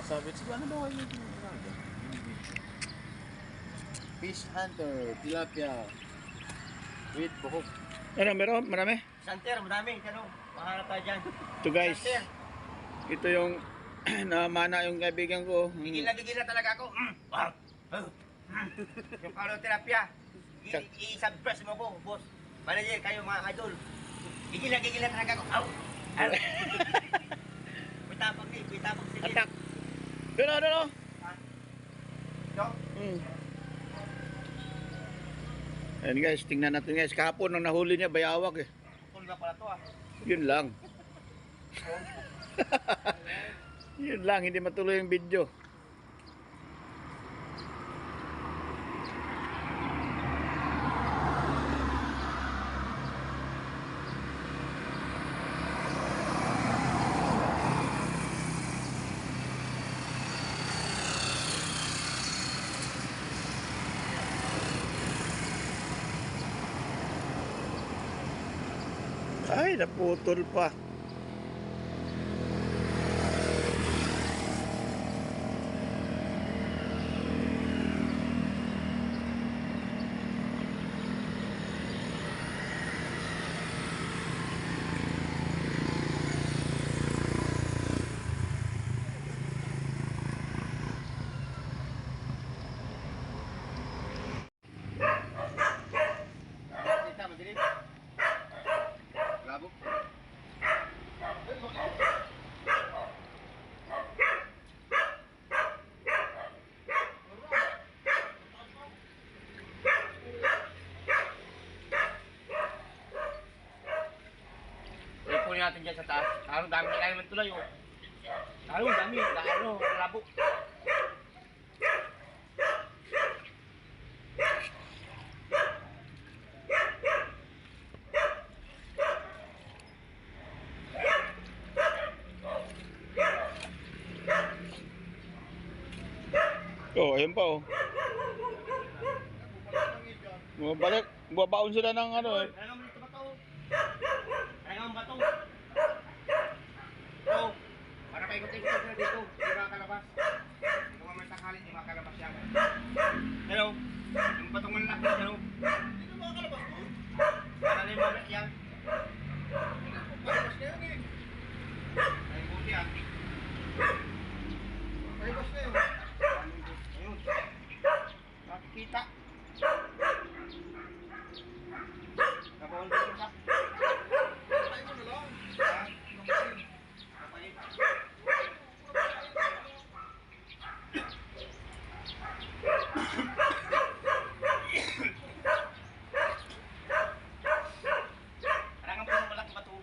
sabi, ano ba kayo yung Fish Hunter, tilapia, with buhok. Ano, meron? Marami? Santer, madami. Ano? Mahanap tayo dyan. Ito guys, Santer. ito yung namana yung kaibigan ko. Gigil na talaga ako. Yung karo terapya. I-subpress mo ko, boss. Manager, kayo mga idol. Gigil na talaga ako. Aw! Pitapag sige. Atak! Doon. Ito? Ayan guys, tingnan natin guys. Kahapon nung nahuli niya, bayawak eh. Kung na pala to ah. Yun lang. Yun lang, hindi matuloy yung video. Ay, naputol pa. Dito, madilim. Labo. Ipunin natin dyan sa taas. Ang dami na naman tulay oh. Ang dami, labo. Oh, ayun pa oh. Bumabalik, bumabaon sila ng ano eh. Kailangan mo nito bato. Kailangan mo bato. Ito. Para paikot-ikot na dito. Di makalabas. Kung may takali, di makalabas yan. Hello. Yung batong malaki. Hello. Dito makalabas mo. Para na yung mamit yan. Palabas na yun eh. Ay, buti ah. Palabas na yun. Ayun. Nakikita. Kabawan ko siya. Ay mo na lang. Parang ang puno malaki bato.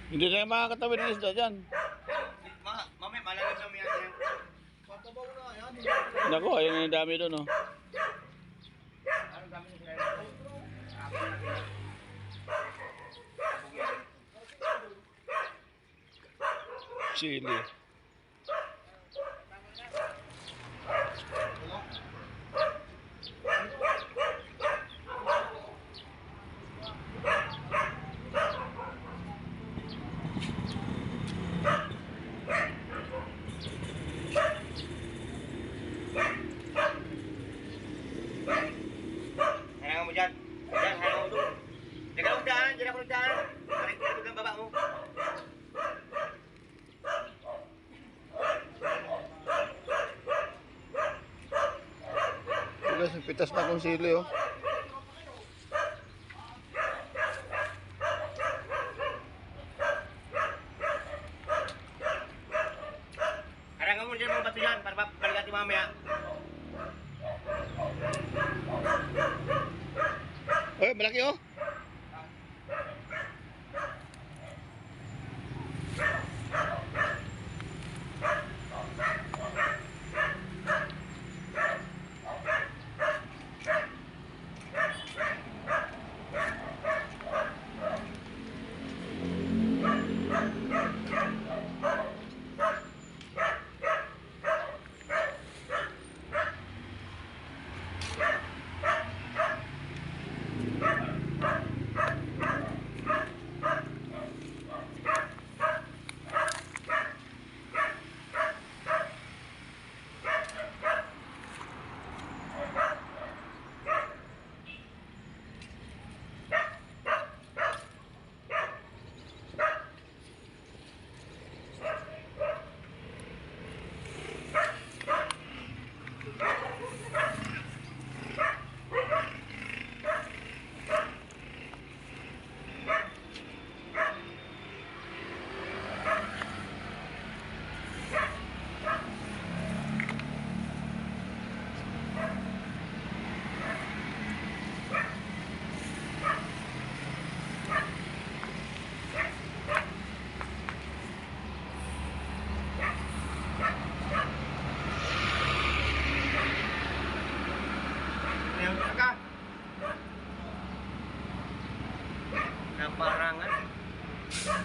Hindi na makakatawid ng isda dyan. Mamay, malalim na may yan. Papabaw na yan. Naku, ayun yung dami doon oh. Anong dami nila yan? Chili. Hayang mo dyan. Dyan, hayang mo doon. Diyan ako daan, diyan ako daan. Balik ang baba mo. Guys, pitas na kong sili oh. Harangan mo dyan mga bato dyan para balik natin mamaya. Eh, malaki oh.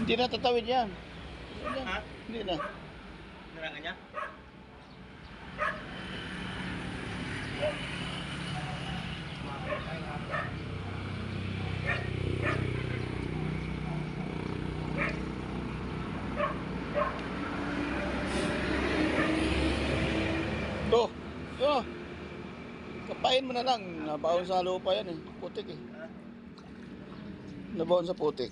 Hindi na tatawid yan. Ha? Hindi na. Narangan niya? To. To. Kapain mo na lang. Nabaon sa lupa yan eh. Putik eh. Nabaon sa putik.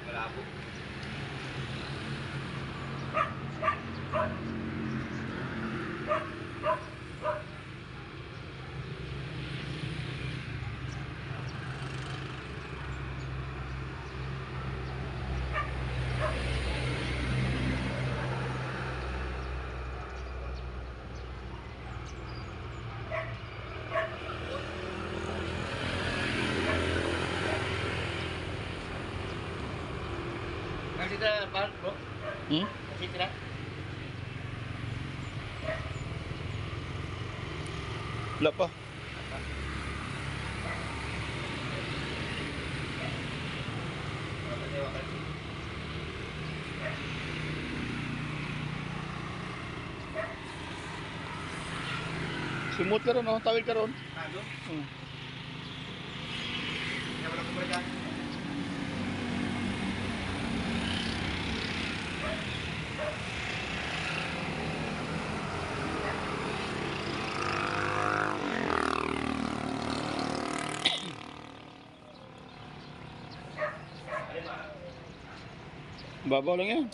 Malabo. Kasi na, bro? Hmm? Kasi tira? Wala pa. Simut ka ron, oh. Tawid ka ron. Ano? Hmm. Kaya wala ko ba dyan? Babaw lang yan.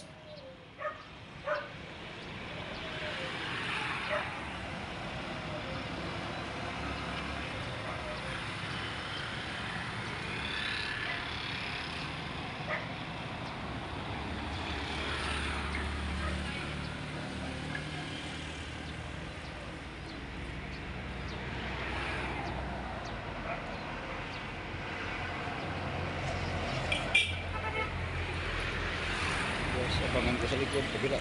Yes, abangan ko sa likod. Kabila.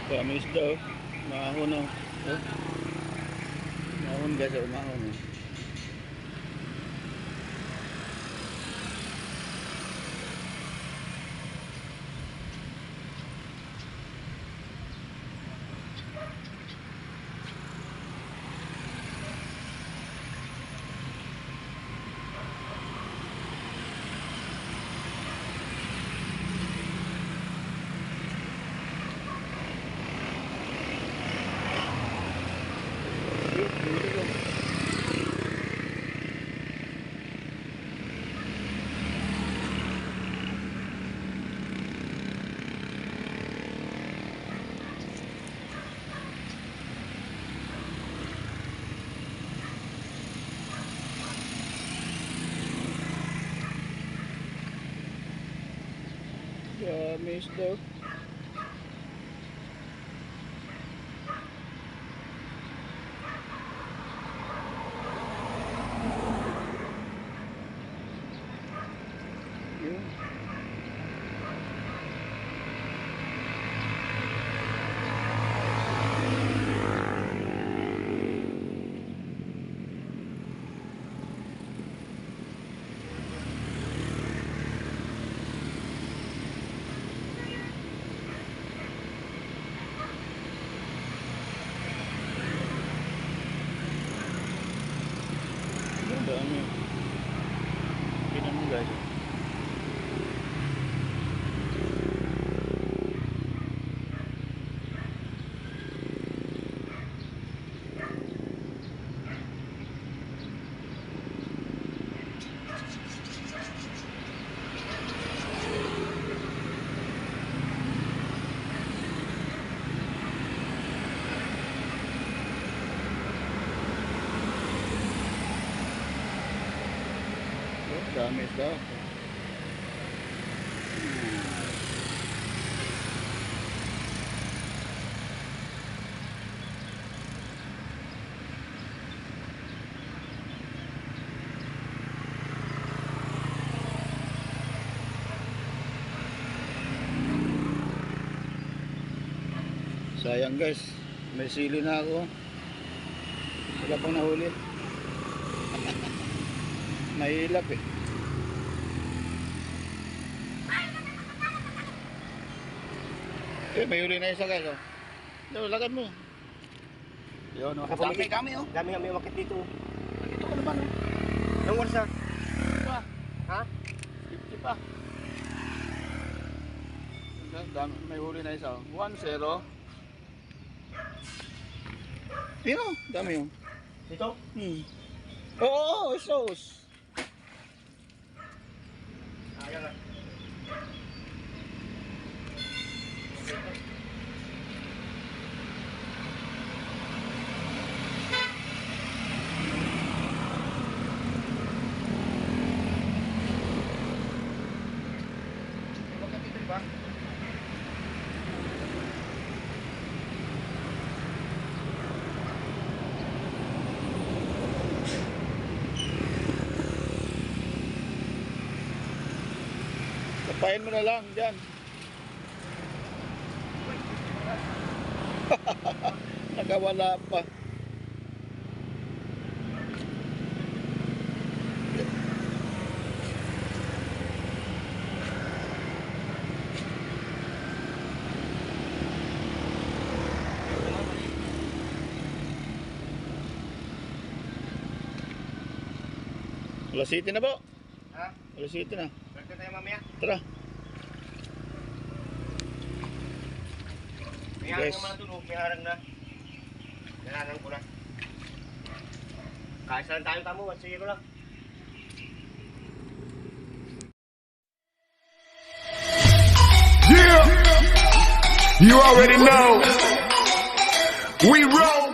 Dami isda oh. Mahon oh. Oh. Mahon guys oh, mahon oh. Dito ko. Dami isda. Yun. Ang dami. Tingnan mo guys. Dami isda. Sayang guys, may sili na ako. Wala pang nahuli. Nahilap eh. May huli na isa guys oh. Ito, lagad mo. Yun oh. Dami oh. Dami nga may umakit dito. Dito ka naman oh. Anong oras na? Pa. Ha? 50 pa. Dami, may huli na isa oh. 1-0. Yun oh, dami oh. Dito? Oo, sauce. Ayan na. Umakit dito diba? Tapain mo na lang dyan. Nakawala pa. Alas 7 na po. Ha? Alas 7 na. Balik na tayo mamaya. Tara. May harang Yes. naman na tulog. May harang na. Nilalang ko na. Kahit saan tayo tamo. Sige ko lang. Yeah, you already know. We roll.